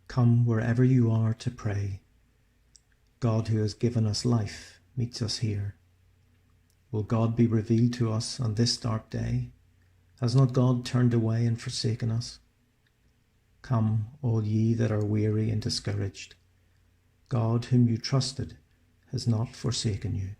Come wherever you are to pray. God, who has given us life, meets us here. Will God be revealed to us on this dark day? Has not God turned away and forsaken us? Come, all ye that are weary and discouraged. God, whom you trusted, has not forsaken you.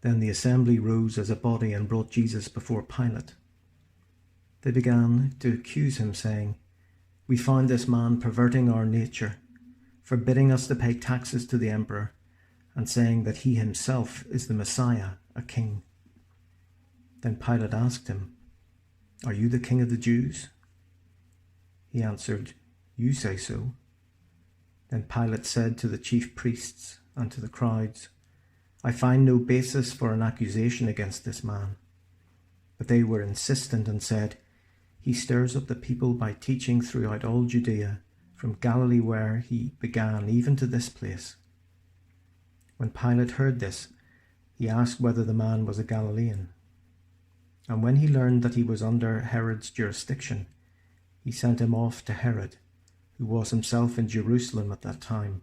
Then the assembly rose as a body and brought Jesus before Pilate. They began to accuse him, saying, "We found this man perverting our nature, forbidding us to pay taxes to the emperor, and saying that he himself is the Messiah, a king." Then Pilate asked him, "Are you the king of the Jews?" He answered, "You say so." Then Pilate said to the chief priests and to the crowds, "I find no basis for an accusation against this man." But they were insistent and said, "He stirs up the people by teaching throughout all Judea, from Galilee where he began, even to this place." When Pilate heard this, he asked whether the man was a Galilean. And when he learned that he was under Herod's jurisdiction, he sent him off to Herod, who was himself in Jerusalem at that time.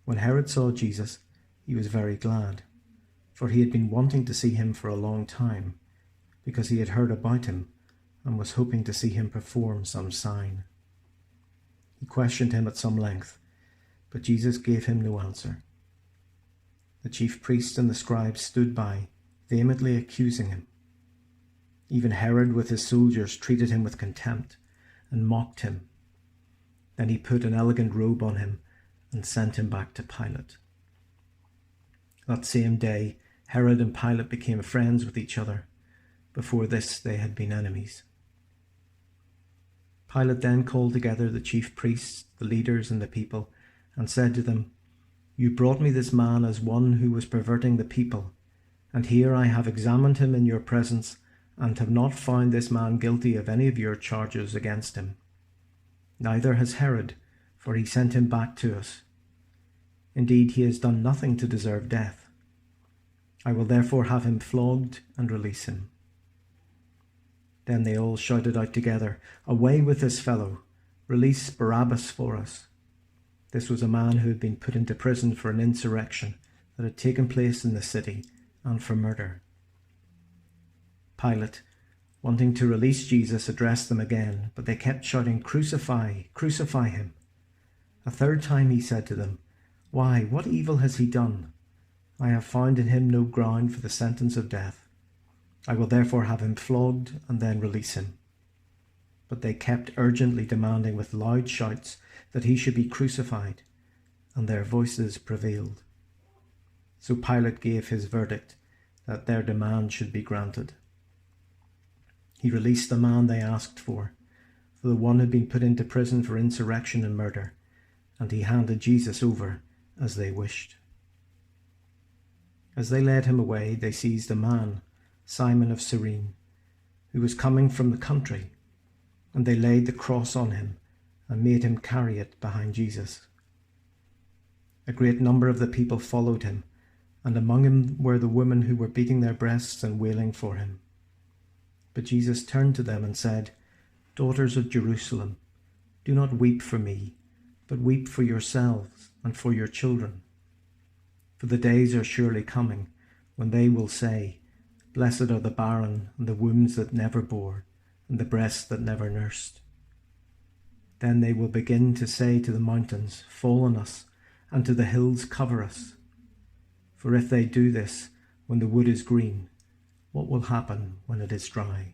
When Herod saw Jesus, he was very glad, for he had been wanting to see him for a long time, because he had heard about him and was hoping to see him perform some sign. He questioned him at some length, But Jesus gave him no answer. The chief priests and the scribes stood by, vehemently accusing him. Even Herod with his soldiers treated him with contempt and mocked him. Then he put an elegant robe on him and sent him back to Pilate. That same day, Herod and Pilate became friends with each other. Before this, they had been enemies. Pilate then called together the chief priests, the leaders, and the people, and said to them, "You brought me this man as one who was perverting the people, and here I have examined him in your presence, and have not found this man guilty of any of your charges against him. Neither has Herod, for he sent him back to us. Indeed, he has done nothing to deserve death. I will therefore have him flogged and release him." Then they all shouted out together, "Away with this fellow! Release Barabbas for us." This was a man who had been put into prison for an insurrection that had taken place in the city and for murder. Pilate, wanting to release Jesus, addressed them again, but they kept shouting, "Crucify, crucify him." A third time he said to them, "Why, what evil has he done? I have found in him no ground for the sentence of death. I will therefore have him flogged and then release him." But they kept urgently demanding with loud shouts that he should be crucified, and their voices prevailed. So Pilate gave his verdict that their demand should be granted. He released the man they asked for the one who had been put into prison for insurrection and murder, and he handed Jesus over as they wished. As they led him away, they seized a man, Simon of Cyrene, who was coming from the country, and they laid the cross on him and made him carry it behind Jesus. A great number of the people followed him, and among them were the women who were beating their breasts and wailing for him. But Jesus turned to them and said, "Daughters of Jerusalem, do not weep for me, but weep for yourselves and for your children. For the days are surely coming when they will say, 'Blessed are the barren, and the wombs that never bore, and the breasts that never nursed.' Then they will begin to say to the mountains, 'Fall on us,' and to the hills, 'Cover us.' For if they do this when the wood is green, what will happen when it is dry?"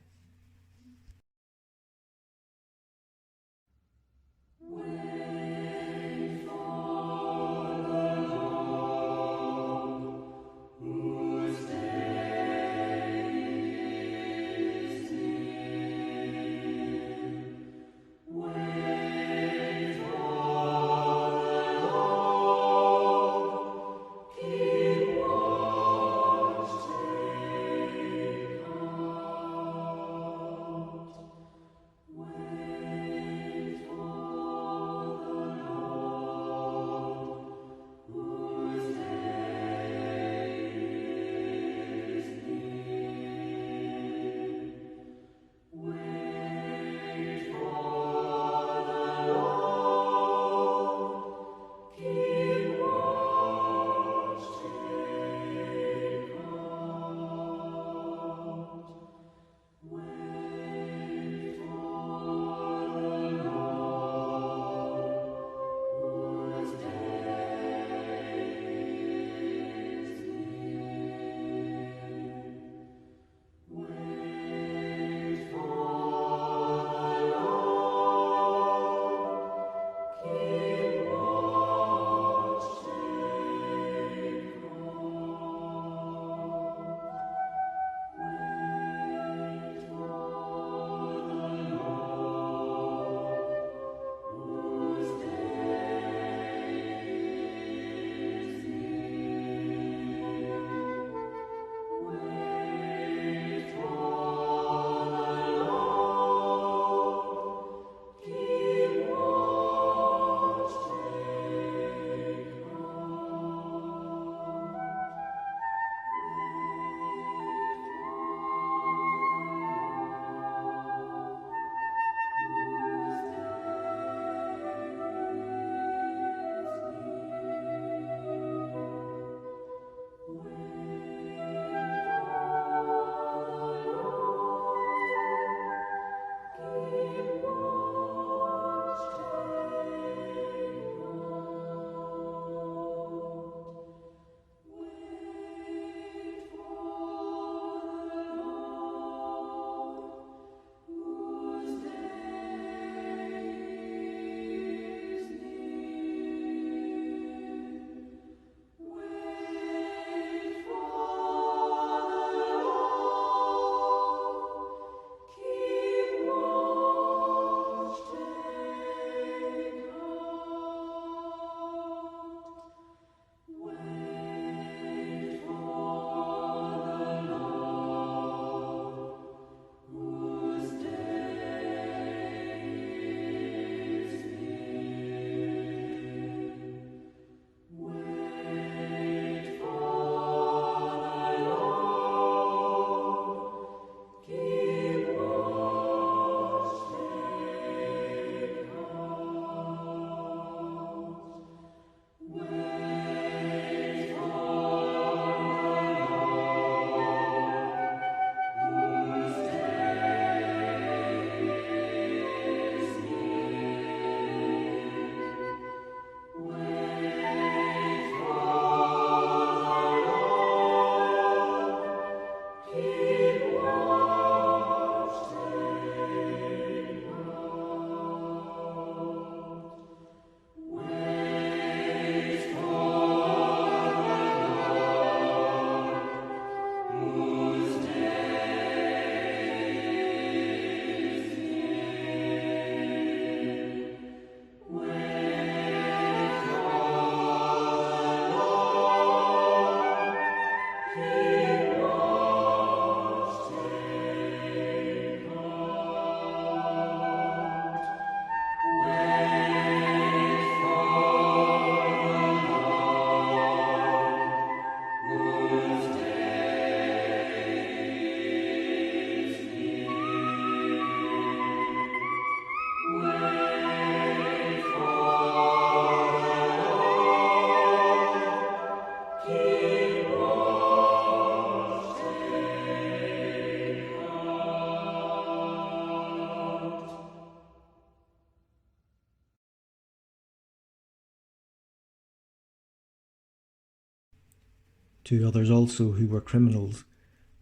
2 others also, who were criminals,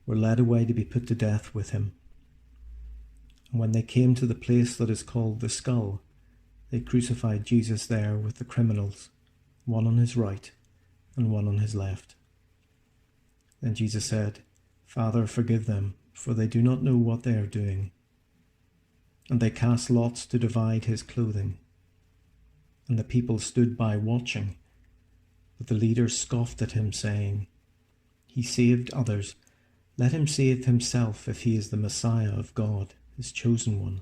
were led away to be put to death with him. And when they came to the place that is called the Skull, they crucified Jesus there with the criminals, one on his right and one on his left. Then Jesus said, "Father, forgive them, for they do not know what they are doing." And they cast lots to divide his clothing. And the people stood by watching. But the leaders scoffed at him, saying, "He saved others. Let him save himself if he is the Messiah of God, his chosen one."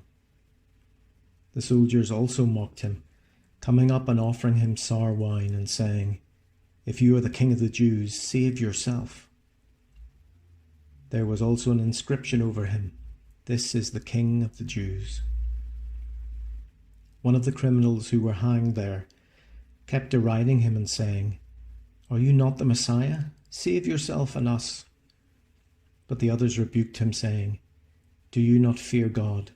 The soldiers also mocked him, coming up and offering him sour wine and saying, "If you are the king of the Jews, save yourself." There was also an inscription over him, "This is the King of the Jews." One of the criminals who were hanged there kept deriding him and saying, "Are you not the Messiah? Save yourself and us." But the others rebuked him, saying, "Do you not fear God,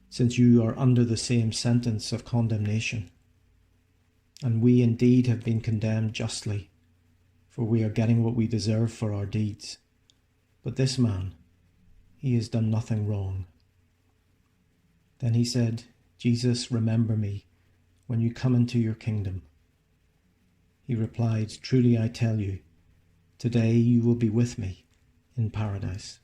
since you are under the same sentence of condemnation? And we indeed have been condemned justly, for we are getting what we deserve for our deeds. But this man, he has done nothing wrong." Then he said, "Jesus, remember me when you come into your kingdom." He replied, "Truly I tell you, today you will be with me in paradise."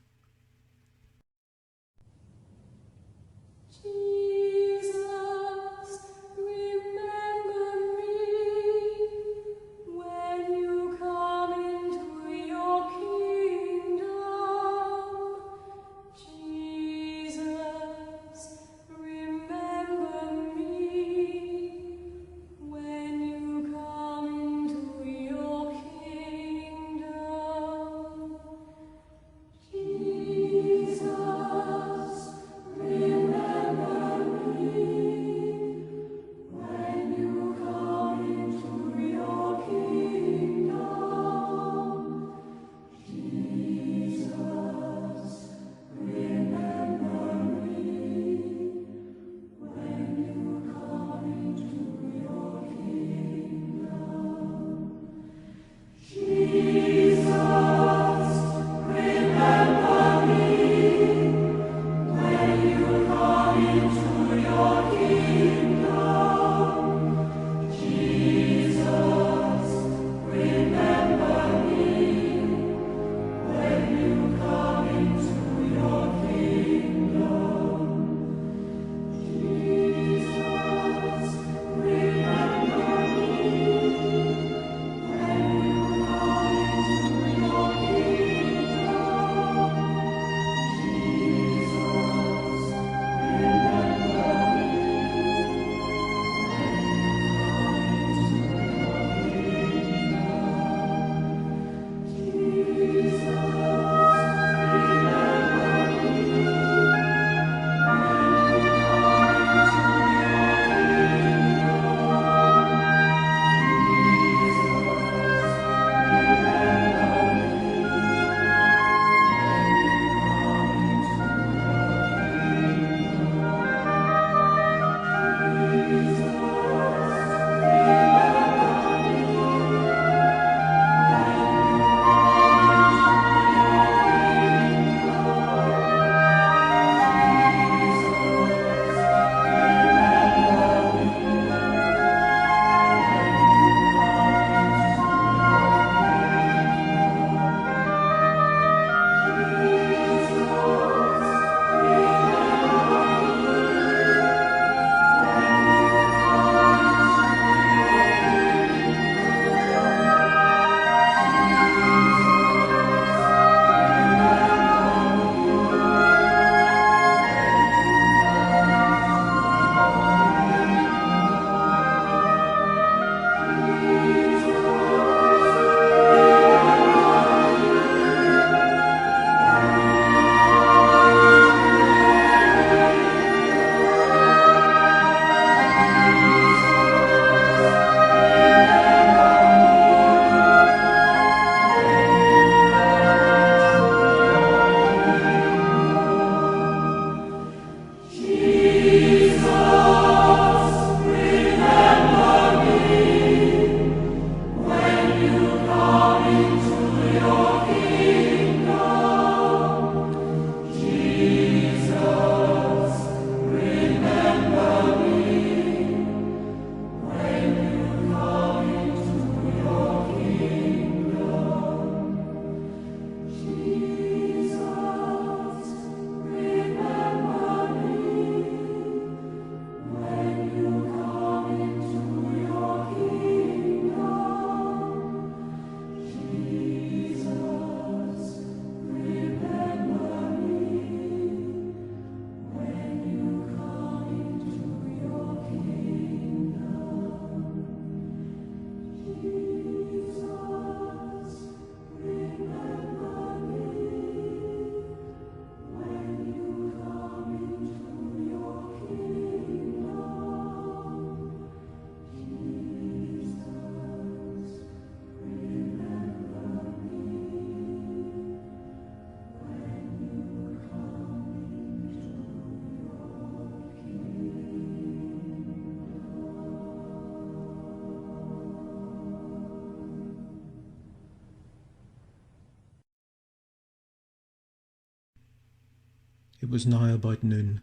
It was now about noon,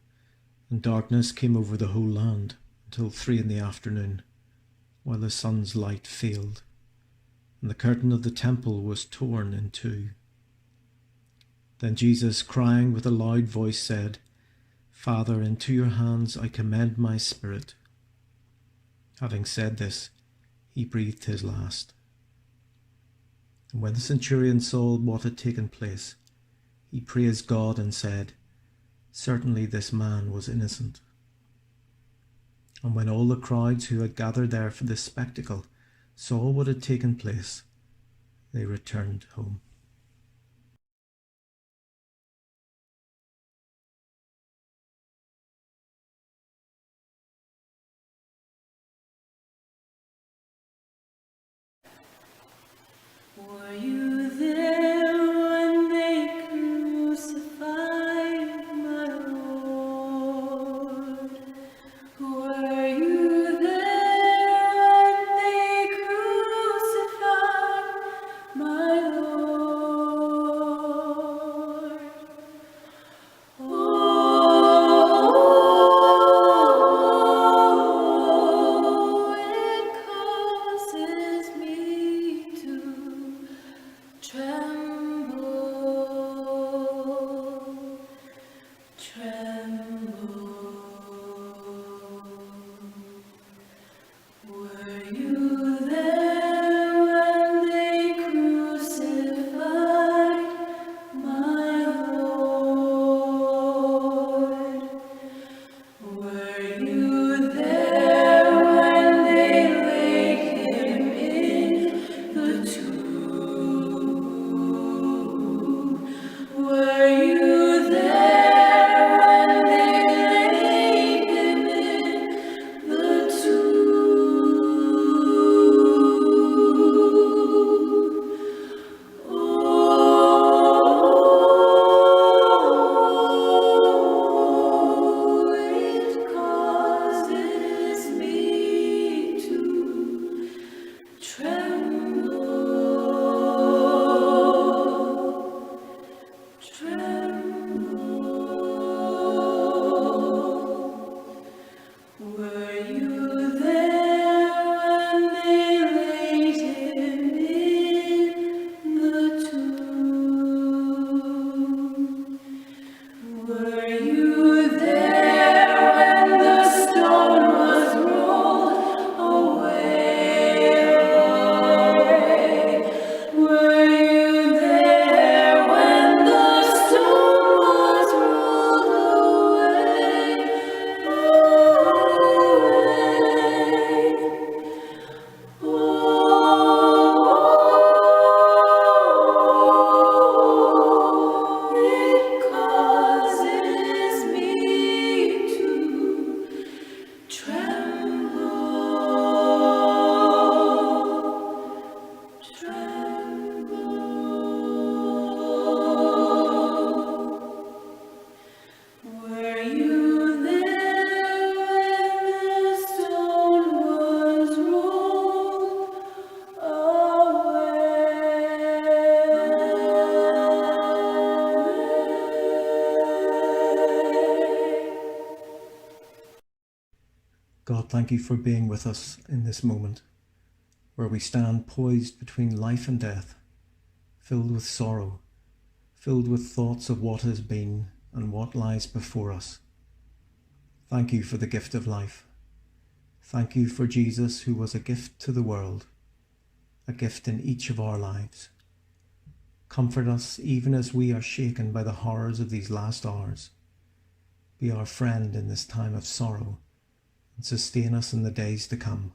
and darkness came over the whole land until 3 p.m, while the sun's light failed, and the curtain of the temple was torn in two. Then Jesus, crying with a loud voice, said, "Father, into your hands I commend my spirit." Having said this, he breathed his last. And when the centurion saw what had taken place, he praised God and said, "Certainly this man was innocent." And when all the crowds who had gathered there for this spectacle saw what had taken place, they returned home. Were you there when they crucified my Lord? Were you there when they crucified my Lord? Oh, it causes me to tremble, tremble. Were you there when they crucified my Lord? Were you there when they laid him in the tomb? Were you there when they laid him in the tomb? Oh, it causes me to tremble, tremble. Were you there when they laid him in the tomb? Were you there when the stone was rolled away? Were you there when the stone was rolled away? Oh, it causes me to tremble, tremble. Were you there when the stone was rolled away? God, thank you for being with us in this moment, where we stand poised between life and death, filled with sorrow, filled with thoughts of what has been and what lies before us. Thank you for the gift of life. Thank you for Jesus, who was a gift to the world, a gift in each of our lives. Comfort us even as we are shaken by the horrors of these last hours. Be our friend in this time of sorrow and sustain us in the days to come.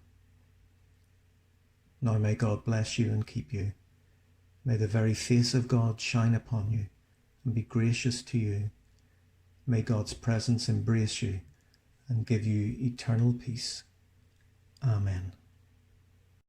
Now may God bless you and keep you. May the very face of God shine upon you and be gracious to you. May God's presence embrace you and give you eternal peace. Amen.